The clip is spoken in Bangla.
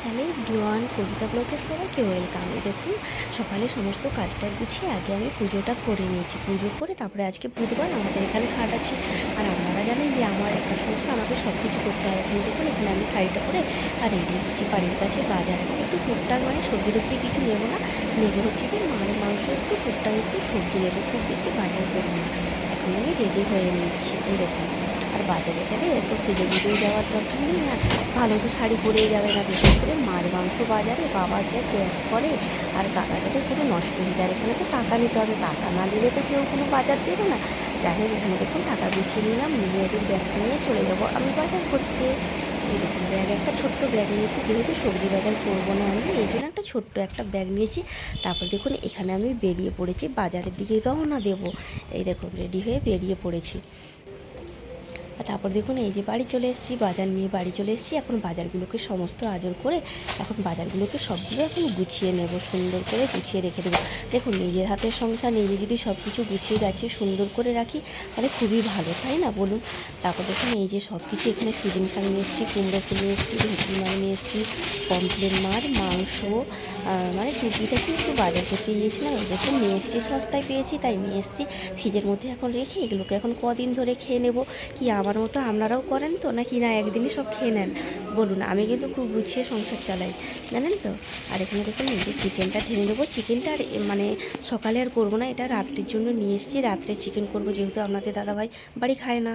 হ্যালো এভরিওয়ান, কবিতা ব্লগের সবাইকে ওয়েলকাম। দেখুন, সকালে সমস্ত কাজটা গুছিয়ে আগে আমি পুজোটা করে নিয়েছি। পুজো করে তারপরে আজকে বুধবার আমাদের এখানে হাট আছে। আর আপনারা জানেন যে আমার একা সংসার, আমাকে সব কিছু করতে হয়। এখন দেখুন, এখানে আমি শাড়িটা পরে আর রেডি হচ্ছি বাড়ির কাছে বাজার। এখন একটু টুকটাক মানে সবজি টবজি কিছু নেবো না, নেবো হচ্ছে যে মায়ের মাংস, একটু টুকটাক একটু সবজি নেবো, খুব বেশি বাজার করবো না। এখন আমি রেডি হয়ে নিচ্ছি, এই দেখুন। আর বাজারে গেলে এত সেজে গুজেও যাওয়ার দরকার নেই। আর ভালো তো শাড়ি পরেই যাবে না, বিশেষ করে মাছ মাংস বাজারে বাবা যে গ্যাস করে আর কাকাটাকে পুরো নষ্ট হয়ে যায়। এখানে তো টাকা নিতে হবে, টাকা না দিলে তো কেউ কোনো বাজার দেবে না। যাই হোক, এখানে দেখুন টাকা গুছিয়ে নিলাম, নিয়ে একদিন ব্যাগটা নিয়ে চলে যাবো আমি বাজার করতে। এই দেখুন, ব্যাগ একটা ছোট্ট ব্যাগ নিয়েছি, যেহেতু সবজি বাজার করবো না আমি, এই জন্য একটা ছোট্ট একটা ব্যাগ নিয়েছি। তারপর দেখুন, এখানে আমি বেরিয়ে পড়েছি বাজারের দিকে রওনা দেবো। এই দেখুন, রেডি হয়ে বেরিয়ে পড়েছি। আর তারপর দেখুন, এই যে বাড়ি চলে এসেছি, বাজার নিয়ে বাড়ি চলে এসেছি। এখন বাজারগুলোকে সমস্ত আজর করে এখন বাজারগুলোকে সবগুলো এখন গুছিয়ে নেব, সুন্দর করে গুছিয়ে রেখে দেবো। দেখুন, নিজের হাতের সংসার নিজে যদি সব কিছু গুছিয়ে গাছিয়ে সুন্দর করে রাখি তাহলে খুবই ভালো, তাই না বলুন? তারপর দেখুন, এই যে সব কিছু এখানে সুজিন শাক নিয়ে এসেছি, কুমড়ো ফুল নিয়ে এসেছি, ভেটকি মাছ নিয়ে এসেছি, পমফ্লেট মাছ, মাংস, মানে টুপিটাকে একটু বাজার করতে গিয়েছিলাম। দেখুন, নিয়ে এসেছি, সস্তায় পেয়েছি তাই নিয়ে এসেছি। ফ্রিজের মধ্যে এখন রেখে এগুলোকে এখন কদিন ধরে খেয়ে নেব। কি আমার মতো আপনারাও করেন তো, নাকি না একদিনই সব খেয়ে নেন বলুন? আমি কিন্তু খুব গুছিয়ে সংসার চালাই, জানেন তো। আর এখানে দেখুন, এই যে চিকেনটা ঢেলে নেবো। চিকেনটা আর মানে সকালে আর করবো না, এটা রাত্রির জন্য নিয়ে এসেছি। রাত্রে চিকেন করবো, যেহেতু আপনাদের দাদাভাই বাড়ি খায় না।